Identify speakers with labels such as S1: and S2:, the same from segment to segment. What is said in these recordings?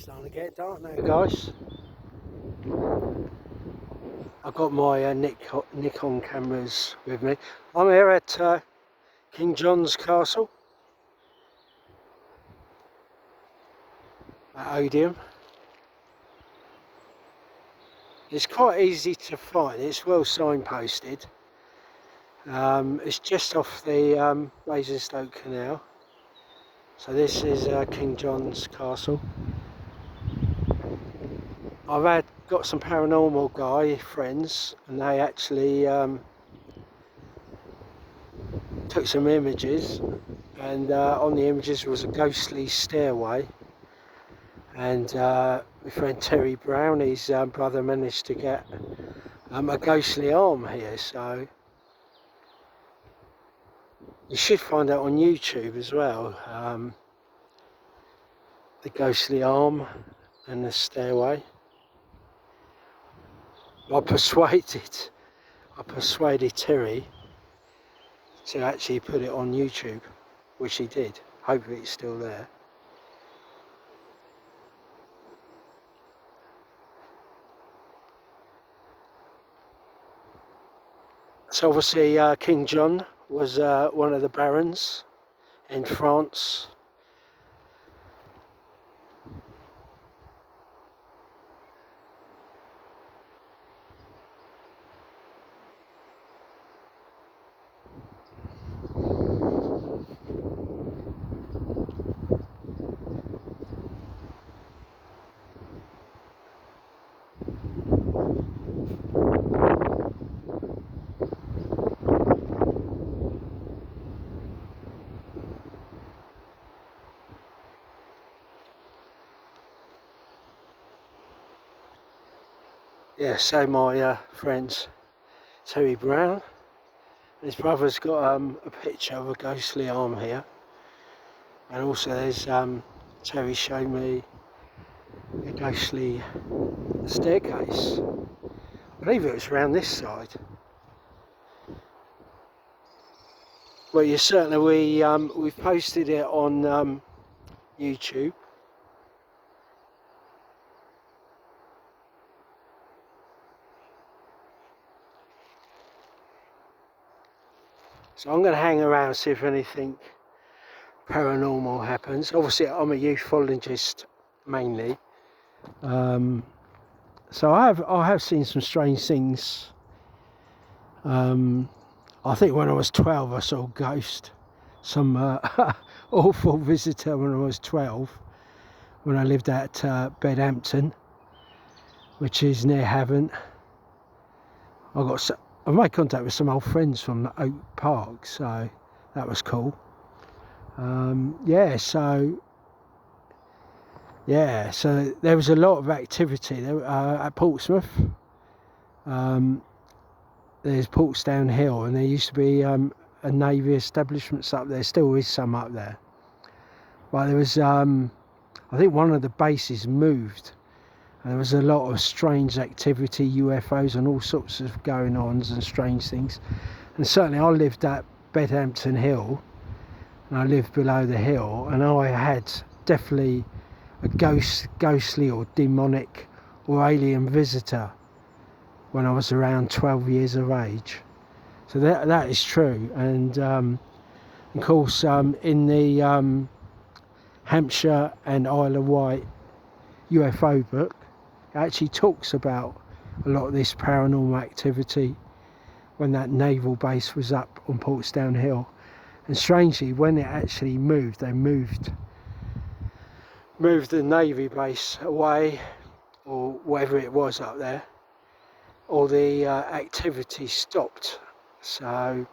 S1: Starting to get dark now, guys. I've got my Nikon cameras with me. I'm here at King John's Castle at Odiham. It's quite easy to find. It's well signposted. It's just off the Basingstoke Canal. So this is King John's Castle. I've got some paranormal guy friends, and they actually took some images, and on the images was a ghostly stairway, and my friend Terry Brown, his brother, managed to get a ghostly arm here, so you should find that on YouTube as well, the ghostly arm and the stairway. I persuaded Terry to actually put it on YouTube, which he did. Hopefully it's still there. So obviously King John was one of the barons in France. Yeah, so my friends Terry Brown, his brother's got a picture of a ghostly arm here, and also there's Terry showed me a ghostly staircase. I believe it was around this side. Well, yeah, certainly we've posted it on YouTube. So I'm going to hang around, see if anything paranormal happens. Obviously I'm a ufologist mainly, so I have seen some strange things. I think when I was 12 I saw a ghost, some awful visitor when I was 12, when I lived at Bedhampton, which is near Havant. I've made contact with some old friends from Oak Park, so that was cool. So there was a lot of activity there at Portsmouth. There's Portsdown Hill, and there used to be a Navy establishments up there. Still is some up there, but there was I think one of the bases moved, and there was a lot of strange activity, UFOs and all sorts of going ons and strange things. And certainly I lived at Bedhampton Hill, and I lived below the hill, and I had definitely a ghostly or demonic or alien visitor when I was around 12 years of age. So that is true. And of course in the Hampshire and Isle of Wight UFO book, it actually talks about a lot of this paranormal activity when that naval base was up on Portsdown Hill. And strangely, when it actually moved, they moved the Navy base away, or whatever it was up there, or the activity stopped. So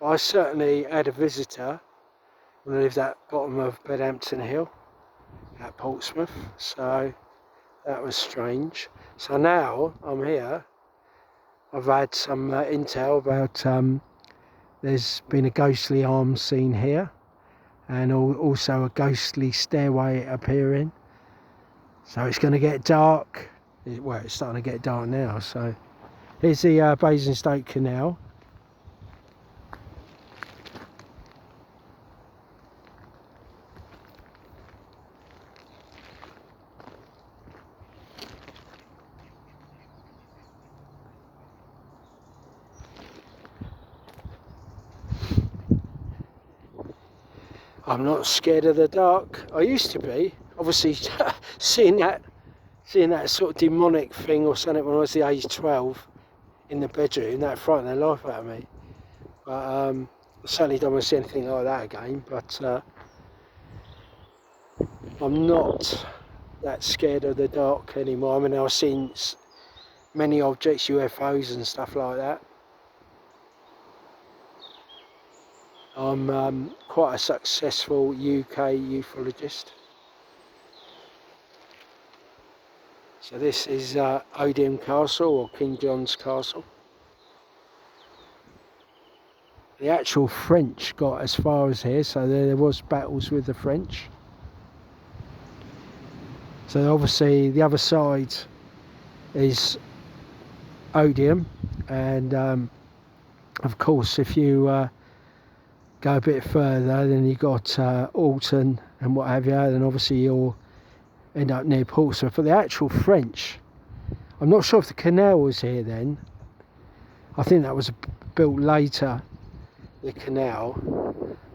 S1: I certainly had a visitor when I lived at bottom of Bedhampton Hill at Portsmouth, so that was strange. So now I'm here, I've had some intel about there's been a ghostly arm seen here, and also a ghostly stairway appearing. So it's going to get dark. Well, it's starting to get dark now. So here's the Basingstoke Canal. I'm not scared of the dark. I used to be. Obviously, seeing that sort of demonic thing or something when I was the age 12 in the bedroom, that frightened the life out of me. But I certainly don't want to see anything like that again. But I'm not that scared of the dark anymore. I mean, I've seen many objects, UFOs and stuff like that. I'm quite a successful UK ufologist. So this is Odiham Castle, or King John's Castle. The actual French got as far as here, so there was battles with the French. So obviously the other side is Odiham, and of course if you go a bit further, then you got Alton and what have you, then obviously you'll end up near Portsmouth. But the actual French, I'm not sure if the canal was here then. I think that was built later, the canal,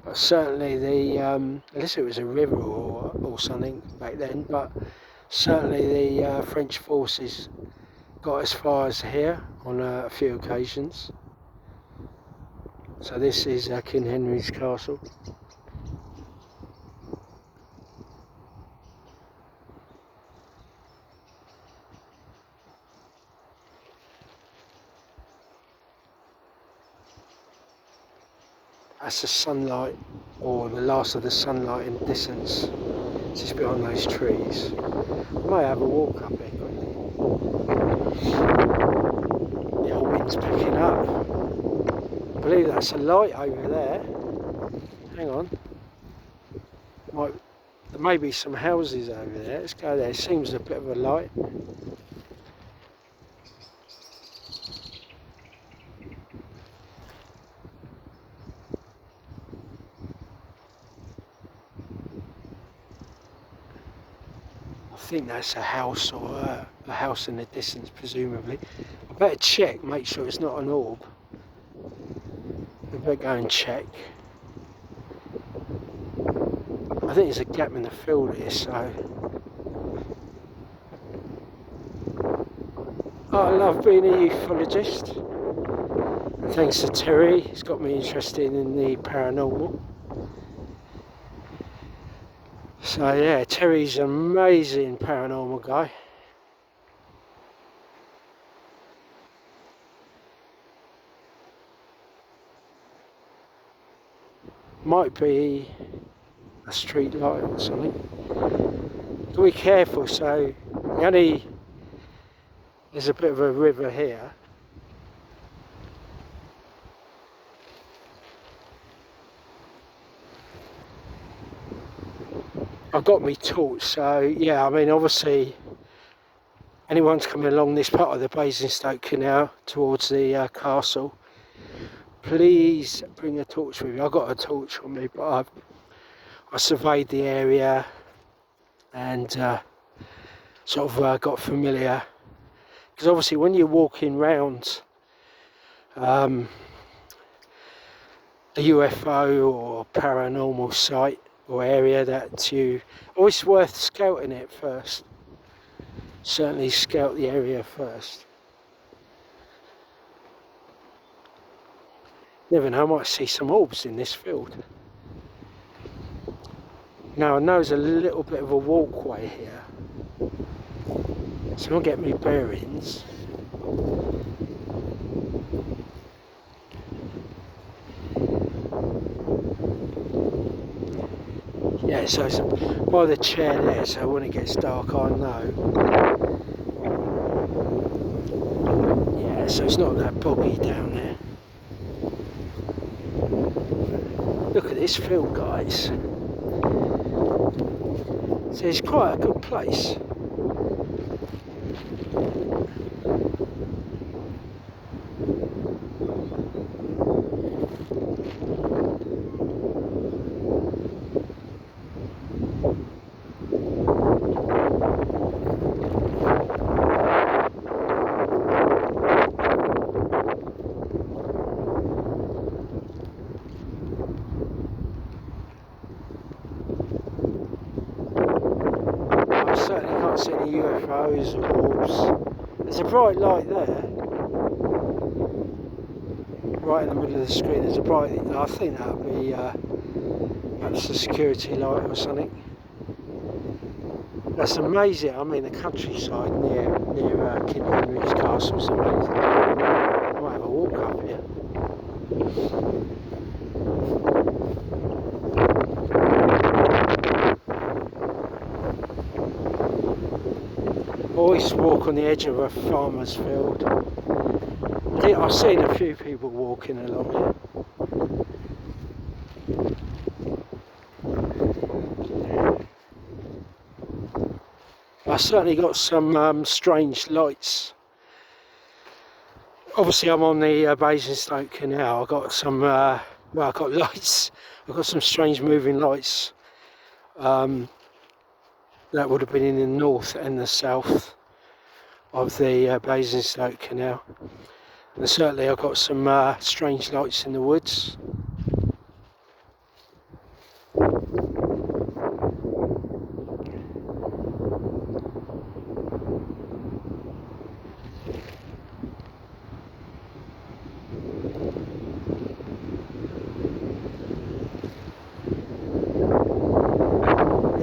S1: but certainly the unless it was a river or something back then, but certainly the French forces got as far as here on a few occasions. So this is King Henry's Castle. That's the sunlight, or the last of the sunlight in the distance, just behind those trees. I might have a walk up here quickly. The old wind's picking up. I believe that's a light over there. Hang on. There may be some houses over there. Let's go there. It seems a bit of a light. I think that's a house, or a house in the distance, presumably. I better check, make sure it's not an orb. I better go and check. I think there's a gap in the field here, so... Oh, I love being a ufologist. And thanks to Terry, he's got me interested in the paranormal. So yeah, Terry's an amazing paranormal guy. Might be a street light or something. Got to be careful, so there's a bit of a river here. I've got my torch, so yeah, I mean obviously anyone's coming along this part of the Basingstoke Canal towards the castle, please bring a torch with you. I've got a torch on me, but I surveyed the area and sort of got familiar, because obviously when you're walking round a UFO or paranormal site or area, that you always worth scouting it first. Certainly scout the area first. Never know, I might see some orbs in this field. Now I know there's a little bit of a walkway here, so I'll get me bearings. Yeah, so it's by the chair there, so when it gets dark I know. Yeah, so it's not that boggy down there. Look at this field, guys. So it's quite a good place. UFOs or orbs. There's a bright light there, right in the middle of the screen. There's a bright, I think that would be perhaps a security light or something. That's amazing. I mean, the countryside near King Henry's castle is amazing. I might have a walk up here. Always walk on the edge of a farmer's field. I think I've seen a few people walking along here. I certainly got some strange lights. Obviously I'm on the Basingstoke Canal. I've got some, well, I've got lights. I've got some strange moving lights. That would have been in the north and the south of the Basingstoke Canal. And certainly I've got some strange lights in the woods.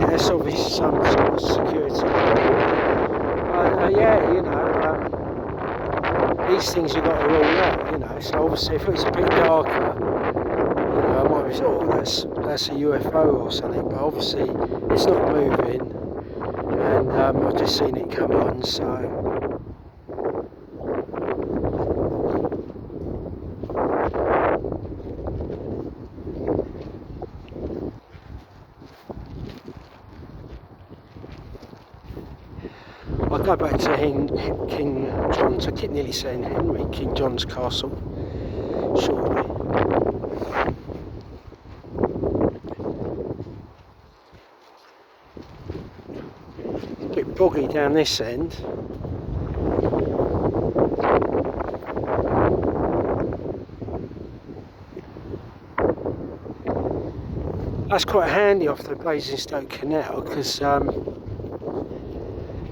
S1: There's obviously some sort of security. Yeah, you know, these things you've got to rule out, you know. So obviously if it's a bit darker, you know, I might be oh, that's a UFO or something, but obviously it's not moving, and I've just seen it come on, so. I'll go back to King John's, I keep nearly saying Henry, King John's Castle, shortly. It's a bit boggy down this end. That's quite handy off the Basingstoke Canal, because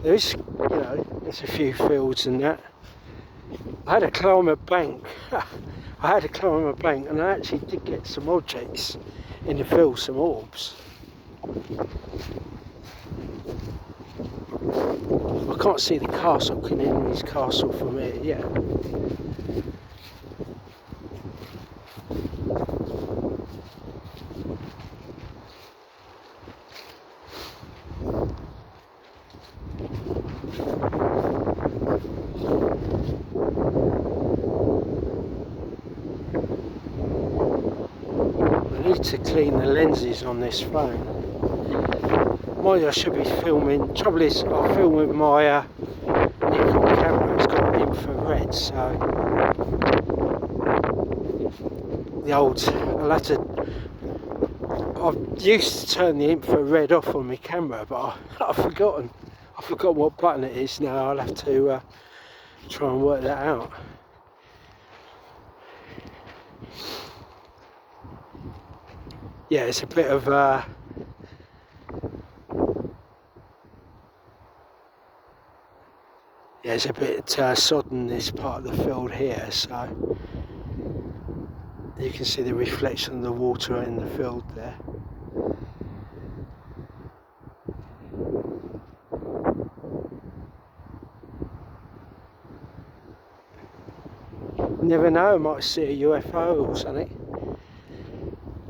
S1: there is, you know, there's a few fields and that. I had to climb a bank. I had to climb a bank, and I actually did get some objects in the field, some orbs. I can't see the castle, King Henry's castle from here yet. To clean the lenses on this phone. Mind you, I should be filming. Trouble is, I film with my Nikon camera. It's got infrared, so the old. I'll have to. I used to turn the infrared off on my camera, but I've forgotten. I forgot what button it is now. I'll have to try and work that out. Yeah, it's a bit of yeah, it's a bit sodden, this part of the field here, so you can see the reflection of the water in the field there. You never know, I might see a UFO or something.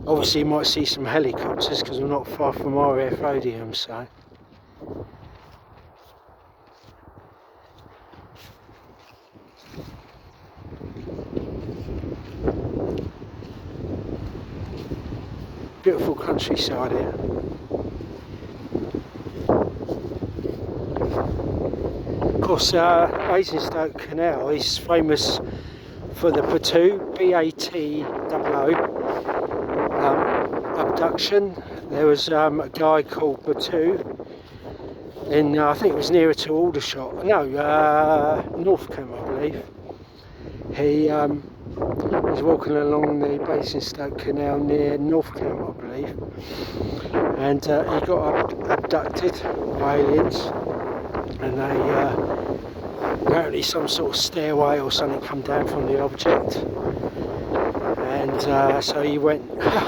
S1: Obviously you might see some helicopters because I'm not far from RAF Odiham, so. Beautiful countryside here. Of course, Basingstoke Canal is famous for the Batu, B-A-T-O-O, abduction. There was a guy called Batu in, I think it was nearer to Aldershot, no, Northcombe I believe. He was walking along the Basingstoke Canal near Northcombe I believe, and he got abducted by aliens, and they apparently some sort of stairway or something come down from the object, and so he went.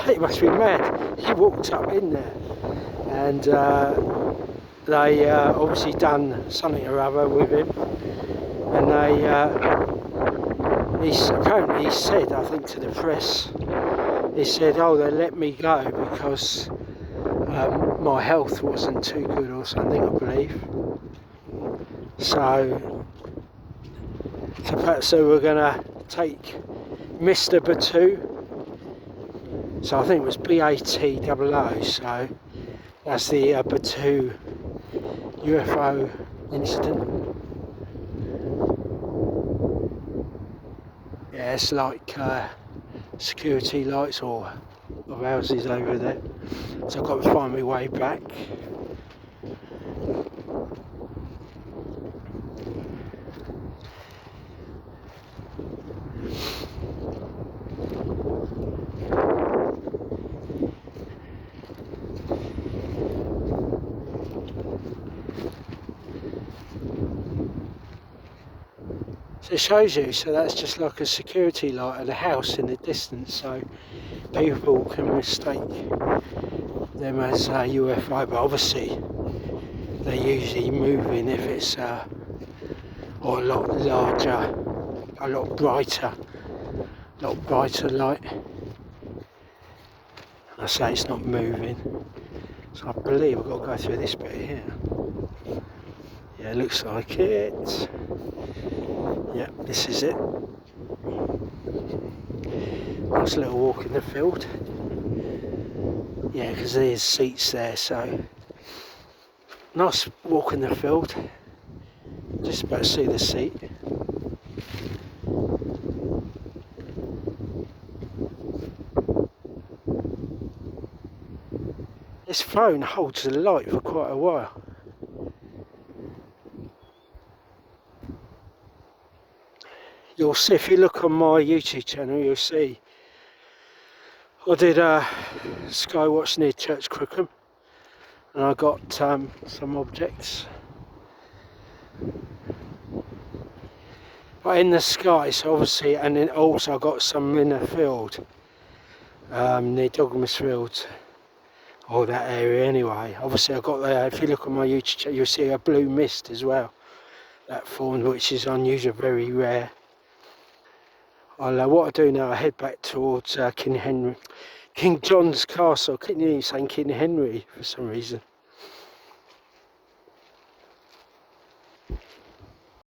S1: He must be mad. He walked up in there, and they obviously done something or other with him, and apparently he said, I think to the press, he said, oh, they let me go because my health wasn't too good or something, I believe. So perhaps they were going to take Mr. Batu, so I think it was BATOO, so that's the Batu UFO incident. Yeah, it's like security lights or houses over there, so I've got to find my way back. So it shows you, so that's just like a security light at a house in the distance, so people can mistake them as a UFO, but obviously they're usually moving if it's or a lot larger, a lot brighter light. I say it's not moving, so I believe I've got to go through this bit here. Yeah, looks like it. Yeah, this is it. Nice little walk in the field. Yeah, because there's seats there, so nice walk in the field. Just about to see the seat. This phone holds the light for quite a while. You'll see, if you look on my YouTube channel, you'll see I did a Skywatch near Church Crookham, and I got some objects. But in the sky, so obviously, and then also I got some in the field, near Dogmas Field, or that area anyway. Obviously I got there, if you look on my YouTube channel, you'll see a blue mist as well, that formed, which is unusual, very rare. What I do now, I head back towards King John's Castle. I keep nearly saying King Henry for some reason.